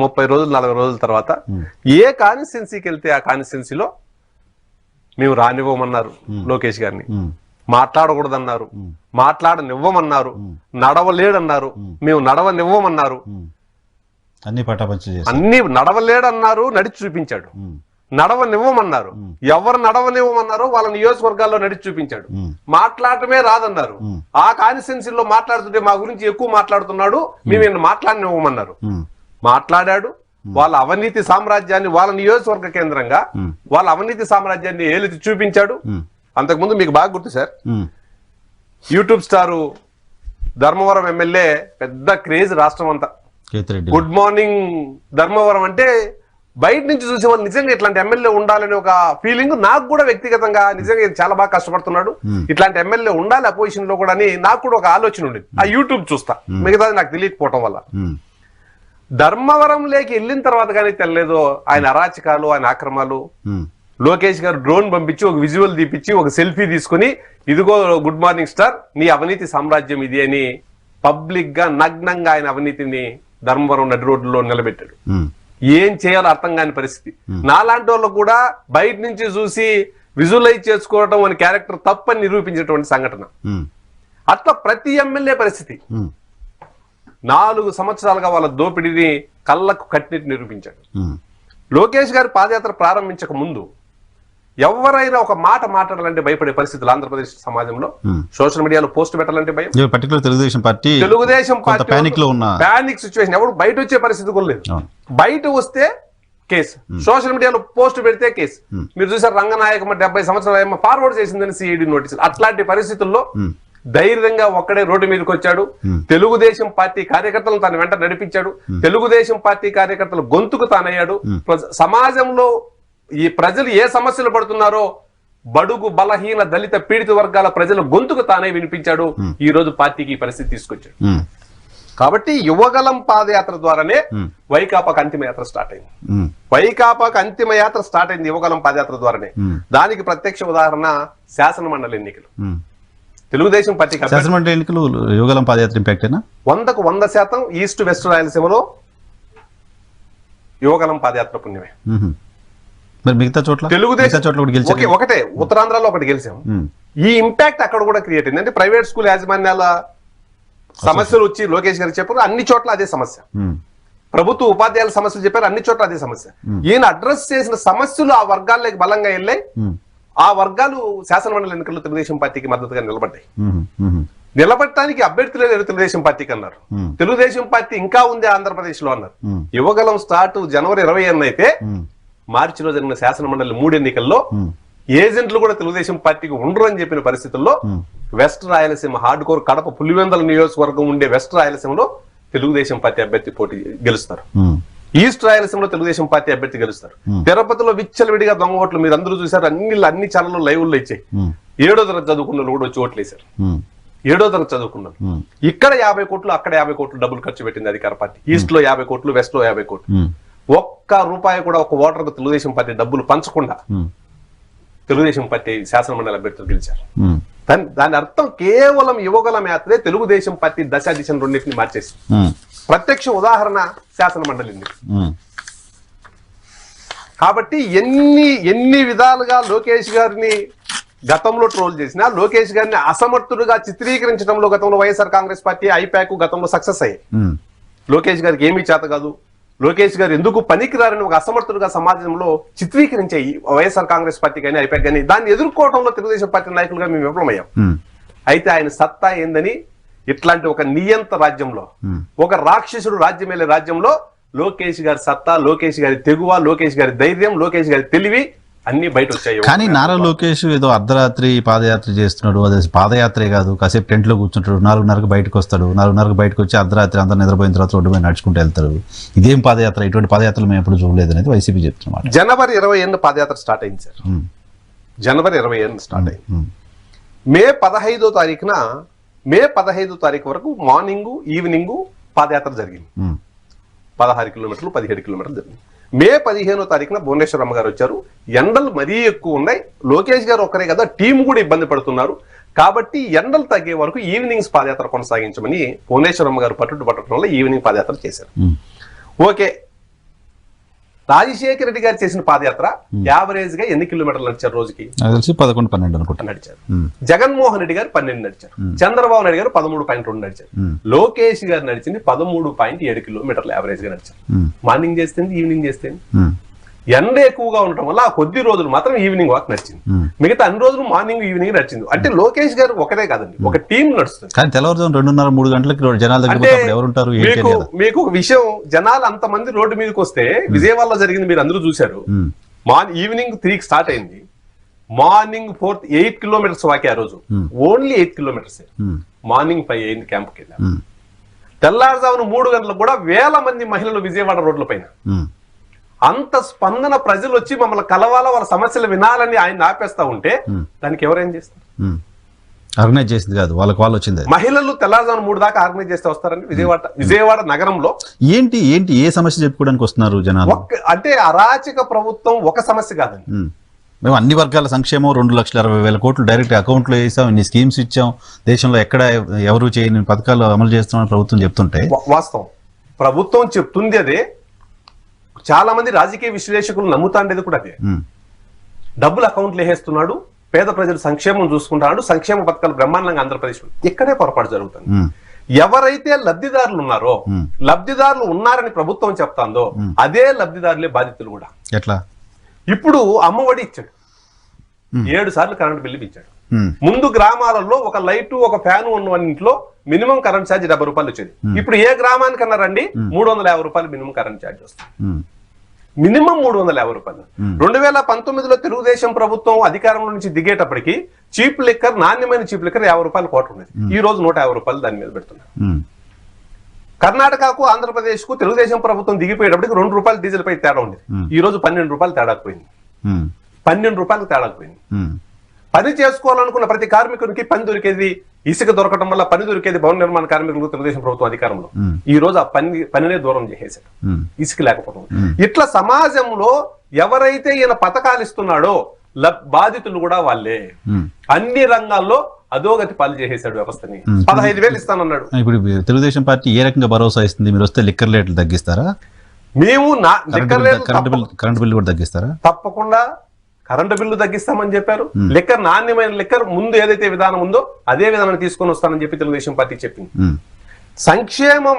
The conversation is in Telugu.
30 రోజులు 40 రోజుల తర్వాత ఏ కాన్స్టిట్యున్సీకి వెళ్తే ఆ కాన్స్టిట్యున్సీలో మేము రానివ్వమన్నారు లోకేష్ గారిని, మాట్లాడకూడదన్నారు, మాట్లాడనివ్వమన్నారు, నడవలేడన్నారు, మేము నడవనివ్వమన్నారు, అన్ని నడవలేడన్నారు, నడిచి చూపించాడు. నడవనివ్వమన్నారు, ఎవరు నడవనివ్వమన్నారో వాళ్ళ నియోజకవర్గాల్లో నడిచి చూపించాడు. మాట్లాడటమే రాదన్నారు, ఆ కాన్స్టిట్యున్సీలో మాట్లాడుతుంటే మా గురించి ఎక్కువ మాట్లాడుతున్నాడు, మేము మాట్లాడనివ్వమన్నారు. మాట్లాడాడు. వాళ్ళ అవినీతి సామ్రాజ్యాన్ని వాళ్ళ నియోజకవర్గ కేంద్రంగా వాళ్ళ అవినీతి సామ్రాజ్యాన్ని ఏలిచి చూపించాడు. అంతకుముందు మీకు బాగా గుర్తు sir, YouTube star Dharmavaram MLA పెద్ద క్రేజ్ రాష్ట్రం అంతా. గుడ్ మార్నింగ్ ధర్మవరం అంటే బయట నుంచి చూసే వాళ్ళు నిజంగా ఇట్లాంటి ఎమ్మెల్యే ఉండాలని ఒక ఫీలింగ్ నాకు కూడా వ్యక్తిగతంగా, నిజంగా చాలా బాగా కష్టపడుతున్నాడు, ఇట్లాంటి ఎమ్మెల్యే ఉండాలి అపోజిషన్ లో కూడా అని నాకు కూడా ఒక ఆలోచన ఉండేది. ఆ యూట్యూబ్ చూస్తా, మిగతాది నాకు తెలియకపోవటం వల్ల. ధర్మవరంలోకి వెళ్ళిన తర్వాత కానీ తెలియదు ఆయన అరాచకాలు, ఆయన ఆక్రమాలు. లోకేష్ గారు డ్రోన్ పంపించి ఒక విజువల్ తీపిచ్చి ఒక సెల్ఫీ తీసుకుని, ఇదిగో గుడ్ మార్నింగ్ స్టార్, నీ అవినీతి సామ్రాజ్యం ఇది అని పబ్లిక్ గా నగ్నంగా ఆయన అవినీతిని ధర్మవరం నడి రోడ్డులో నిలబెట్టాడు. ఏం చేయాలో అర్థం కాని పరిస్థితి. నాలాంటి వాళ్ళు కూడా బయట నుంచి చూసి విజువలైజ్ చేసుకోవడం అనే క్యారెక్టర్ తప్పని నిరూపించేటువంటి సంఘటన. అట్లా ప్రతి ఎమ్మెల్యే పరిస్థితి. 4 సంవత్సరాలుగా వాళ్ళ దోపిడీని కళ్ళకు కట్టినట్టు నిరూపించాడు. లోకేష్ గారి పాదయాత్ర ప్రారంభించక ముందు ఎవరైనా ఒక మాట మాట్లాడాలంటే భయపడే పరిస్థితులు ఆంధ్రప్రదేశ్ సమాజంలో. సోషల్ మీడియాలో పోస్ట్ పెట్టాలంటే భయం. Telugu Desam party panic situation. ఎవరు బయట వచ్చే పరిస్థితి కూడా లేదు. బయట వస్తే కేసు, సోషల్ మీడియాలో పోస్ట్ పెడితే కేసు. మీరు చూసారు రంగనాయకమ్మ 70 సంవత్సరాలు ఫార్వర్డ్ చేసిందని సిఐడి నోటీసులు. అట్లాంటి పరిస్థితుల్లో ధైర్యంగా ఒక్కడే రోడ్డు మీదకి వచ్చాడు. తెలుగుదేశం పార్టీ కార్యకర్తలను తన వెంట నడిపించాడు. తెలుగుదేశం పార్టీ కార్యకర్తలు గొంతుకు తానయ్యాడు. సమాజంలో ఈ ప్రజలు ఏ సమస్యలు పడుతున్నారో బడుగు బలహీన దళిత పీడిత వర్గాల ప్రజల గొంతుకు తానే వినిపించాడు. ఈ రోజు పార్టీకి పరిస్థితి తీసుకొచ్చాడు. కాబట్టి యువగలం పాదయాత్ర ద్వారానే వైకాపాకు అంతిమయాత్ర స్టార్ట్ అయింది. వైకాపాకు అంతిమయాత్ర స్టార్ట్ అయింది యువగలం పాదయాత్ర ద్వారానే. దానికి ప్రత్యక్ష ఉదాహరణ శాసన మండలి ఎన్నికలు. తెలుగుదేశం పార్టీ శాసనమండలి ఎన్నికలు యువగలం పాదయాత్ర ఇంపాక్ట్ 100కు 100% ఈస్ట్ వెస్ట్ రాయలసీమలో యువగలం పాదయాత్ర పుణ్యమే. మిగతా చోట్ల తెలుగుదేశం ఒకటే, ఉత్తరాంధ్రలో ఒకటి గెలిచాం. ఈ ఇంపాక్ట్ అక్కడ కూడా క్రియేట్ అయింది. అంటే ప్రైవేట్ స్కూల్ యాజమాన్యాల సమస్యలు వచ్చి లోకేష్ గారికి చెప్పారు, అన్ని చోట్ల అదే సమస్య. ప్రభుత్వ ఉపాధ్యాయుల సమస్యలు చెప్పారు, అన్ని చోట్ల అదే సమస్య. ఈయన అడ్రస్ చేసిన సమస్యలు ఆ వర్గాల్లోకి బలంగా వెళ్ళాయి. ఆ వర్గాలు శాసనమండలి ఎన్నికల్లో తెలుగుదేశం పార్టీకి మద్దతుగా నిలబడ్డాయి. నిలబడటానికి అభ్యర్థులే లేరు తెలుగుదేశం పార్టీకి అన్నారు. తెలుగుదేశం పార్టీ ఇంకా ఉంది ఆంధ్రప్రదేశ్ లో అన్నారు. యువగలం స్టార్ట్ జనవరి 20 అయితే మార్చిలో జరిగిన శాసనమండలి 3 ఎన్నికల్లో ఏజెంట్లు కూడా తెలుగుదేశం పార్టీకి ఉండరు అని చెప్పిన పరిస్థితుల్లో west Rayalaseema hard core Kadapa Pulivendula నియోజకవర్గం ఉండే వెస్ట్ రాయలసీమలో తెలుగుదేశం పార్టీ అభ్యర్థి పోటీ గెలుస్తారు. ఈస్ట్ రాయలసీమలో తెలుగుదేశం పార్టీ అభ్యర్థి గెలుస్తారు. తిరుపతిలో విచ్చలవిడిగా దొంగ ఓట్లు మీరు అందరూ చూసారు. అన్ని ఛానల్లో లైవ్ల్లో ఇచ్చాయి. 7వ తరగతి చదువుకున్న కూడా వచ్చి ఓట్లు వేశారు. 7వ తరగతి చదువుకున్నారు. ఇక్కడ 50 కోట్లు, అక్కడ 50 కోట్లు డబ్బులు ఖర్చు పెట్టింది అధికార పార్టీ. ఈస్ట్ లో 50 కోట్లు, వెస్ట్ లో 50 కోట్లు. ఒక్క రూపాయి కూడా ఒక ఓటర్కు తెలుగుదేశం పార్టీ డబ్బులు పంచకుండా తెలుగుదేశం పార్టీ శాసనమండలి అభ్యర్థులు గెలిచారు. దాని అర్థం కేవలం యువగలం యాత్రే తెలుగుదేశం పార్టీ దశ దిశను రెండింటిని మార్చేసి. ప్రత్యక్ష ఉదాహరణ శాసనమండలి. కాబట్టి ఎన్ని విధాలుగా లోకేష్ గారిని గతంలో ట్రోల్ చేసినా, లోకేష్ గారిని అసమర్థుడుగా చిత్రీకరించడంలో గతంలో వైఎస్ఆర్ కాంగ్రెస్ పార్టీ ఐపాక్ గతంలో సక్సెస్ అయ్యాయి. లోకేష్ గారికి ఏమీ చేత కాదు, లోకేష్ గారు ఎందుకు పనికిరారని ఒక అసమర్థుడుగా సమాజంలో చిత్రీకరించే వైఎస్ఆర్ కాంగ్రెస్ పార్టీ కానీ ఐపాక్ కానీ దాన్ని ఎదుర్కోవడంలో తెలుగుదేశం పార్టీ నాయకులుగా మేము విఫలమయ్యాం. అయితే ఆయన సత్తా ఏందని ఇట్లాంటి ఒక నియంత రాజ్యంలో, ఒక రాక్షసుడు రాజ్యమేలే రాజ్యంలో లోకేష్ గారి సత్తా, లోకేష్ గారి తెగువ, లోకేష్ గారి ధైర్యం, లోకేష్ గారి తెలివి అన్ని బయట వచ్చాయి. కానీ నారా లోకేష్ ఏదో అర్ధరాత్రి పాదయాత్ర చేస్తున్నాడు, అదే పాదయాత్రే కాదు, కాసేపు టెంట్ లో కూర్చుంటాడు, 4:30కు బయటకు వస్తాడు, 4:30కు బయటకు వచ్చి అర్ధరాత్రి అందరూ నిద్రపోయిన తర్వాత రోడ్డు మీద నడుచుకుంటూ వెళ్తారు. ఇదేం పాదయాత్ర? ఇటువంటి పాదయాత్రలు మేము ఎప్పుడు చూడలేదు అనేది వైసీపీ చెప్తున్నారు. జనవరి 20 పాదయాత్ర స్టార్ట్ అయింది సార్. జనవరి 20 స్టార్ట్ అయింది. మే 15వ తారీఖున, మే 15వ తారీఖు వరకు మార్నింగ్ ఈవినింగ్ పాదయాత్ర జరిగింది. 16 కిలోమీటర్లు 17 కిలోమీటర్లు జరిగింది. మే 15వ తారీఖున భువనేశ్వరమ్మ గారు వచ్చారు. ఎండలు మరీ ఎక్కువ ఉన్నాయి, లోకేష్ గారు ఒక్కరే కదా, టీం కూడా ఇబ్బంది పడుతున్నారు. కాబట్టి ఎండలు తగ్గే వరకు ఈవినింగ్స్ పాదయాత్ర కొనసాగించమని భువనేశ్వరమ్మ గారు పట్టడం వల్ల ఈవినింగ్ పాదయాత్ర చేశారు. ఓకే, రాజశేఖర రెడ్డి గారు చేసిన పాదయాత్ర యావరేజ్ గా ఎన్ని కిలోమీటర్లు నడిచారు రోజుకి? నాకు తెలిసి 11-12 అనుకుంటా నడిచారు. జగన్మోహన్ రెడ్డి గారు 12 నడిచారు. చంద్రబాబు నాయుడు గారు 13.2 నడిచారు. లోకేష్ గారు నడిచింది 13.7 కిలోమీటర్లు యావరేజ్ గా నడిచారు. మార్నింగ్ చేస్తే ఈవినింగ్ చేస్తే ఎండ ఎక్కువగా ఉండటం వల్ల ఆ కొద్ది రోజులు మాత్రం ఈవినింగ్ వాక్ నడిచింది. మిగతా అన్ని రోజులు మార్నింగ్ ఈవినింగ్ నడిచింది. అంటే లోకేష్ గారు ఒకటే కాదండి, ఒక టీం నడుస్తుంది. కానీ తెల్లవారుజాము 2:30-3 గంటలకి జనాల దగ్గర ఎవరు ఉంటారు? మీకు ఒక విషయం, జనాలు అంతమంది రోడ్డు మీదకి వస్తే విజయవాడలో జరిగింది మీరు అందరూ చూశారు. ఈవినింగ్ 3కి స్టార్ట్ అయింది. మార్నింగ్ 8 కిలోమీటర్స్ వాకి ఆ రోజు, ఓన్లీ 8 కిలోమీటర్స్. మార్నింగ్ 5 అయింది క్యాంప్కి వెళ్ళాం. తెల్లారుజామున 3 గంటలకు కూడా వేల మంది మహిళలు విజయవాడ రోడ్ల పైన. అంత స్పందన, ప్రజలు వచ్చి మమ్మల్ని కలవాలా, వాళ్ళ సమస్యలు వినాలని ఆయన ఆపేస్తా ఉంటే దానికి ఎవరేం చేస్తారు? ఆర్గనైజ్ చేసింది కాదు, వాళ్ళు వచ్చింది. మహిళలు తెల్లారుజామున 3 దాకా ఆర్గనైజ్ చేస్తే వస్తారండి విజయవాడ నగరంలో? ఏంటి ఏ సమస్య చెప్పుకోవడానికి వస్తున్నారు జనాలు? అంటే అరాచక ప్రభుత్వం ఒక సమస్య కాదండి. మేము అన్ని వర్గాల సంక్షేమం 2,60,000 కోట్లు డైరెక్ట్ అకౌంట్లో వేసాం, ఇన్ని స్కీమ్స్ ఇచ్చాం, దేశంలో ఎక్కడ ఎవరు చేయని పథకాలు అమలు చేస్తున్నామని ప్రభుత్వం చెప్తుంటే, వాస్తవం ప్రభుత్వం చెప్తుంది అదే. చాలా మంది రాజకీయ విశ్లేషకులు నమ్ముతాండేది కూడా అదే. డబ్బులు అకౌంట్లు వేసేస్తున్నాడు, పేద ప్రజలు సంక్షేమం చూసుకుంటున్నాడు, సంక్షేమ పథకాలు బ్రహ్మాండంగా ఆంధ్రప్రదేశ్. ఇక్కడే పొరపాటు జరుగుతుంది. ఎవరైతే లబ్ధిదారులు లబ్ధిదారులు ఉన్నారని ప్రభుత్వం చెప్తాందో అదే లబ్ధిదారులే బాధితులు కూడా. ఎట్లా? ఇప్పుడు అమ్మఒడి ఇచ్చాడు, 7 సార్లు కరెంట్ బిల్లు ఇచ్చాడు. ముందు గ్రామాలలో ఒక లైటు ఒక ఫ్యాన్ ఉన్న ఇంట్లో మినిమం కరెంట్ ఛార్జ్ 70 రూపాయలు వచ్చేది. ఇప్పుడు ఏ గ్రామానికన్నా రండి 350 రూపాయలు మినిమం కరెంట్ ఛార్జ్ వస్తుంది. మినిమం 350 రూపాయలు. 2019లో తెలుగుదేశం ప్రభుత్వం అధికారంలో నుంచి దిగేటప్పటికి చీప్ లిక్కర్, నాణ్యమైన చీప్ లిక్కర్ 50 రూపాయలు కోట ఉండేది. ఈ రోజు 150 రూపాయలు దాని మీద పెడుతున్నారు. కర్ణాటకకు ఆంధ్రప్రదేశ్ కు తెలుగుదేశం ప్రభుత్వం దిగిపోయేటప్పటికి 2 రూపాయలు డీజిల్ పై తేడా ఉండేది. ఈ రోజు 12 రూపాయలు తేడాకపోయింది. 12 రూపాయలు తేడాకపోయింది. పని చేసుకోవాలనుకున్న ప్రతి కార్మికునికి పని దొరికేది, ఇసుక దొరకడం వల్ల పని దొరికేది భవన నిర్మాణ కార్మికులకు తెలుగుదేశం ప్రభుత్వం అధికారంలో. ఈ రోజు ఆ పనినే దూరం చేసేసాడు, ఇసుక లేకపోవడం. ఇట్లా సమాజంలో ఎవరైతే ఈయన పథకాలు ఇస్తున్నాడో బాధితులు కూడా వాళ్ళే. అన్ని రంగాల్లో అధోగతి పాలు చేసేసాడు వ్యవస్థని. 15,000 ఇస్తానన్నాడు. ఇప్పుడు తెలుగుదేశం పార్టీ ఏ రకంగా భరోసా ఇస్తుంది? మీరు వస్తే లిక్కర్ రేట్లు తగ్గిస్తారా? మేము కరెంట్ బిల్లు కూడా తగ్గిస్తారా? తప్పకుండా కరెంటు బిల్లు తగ్గిస్తామని చెప్పారు. లిక్కర్, నాణ్యమైన లిక్కర్ ముందు ఏదైతే విధానం ఉందో అదే విధానం తీసుకొని వస్తానని చెప్పి తెలుగుదేశం పార్టీ చెప్పింది. సంక్షేమం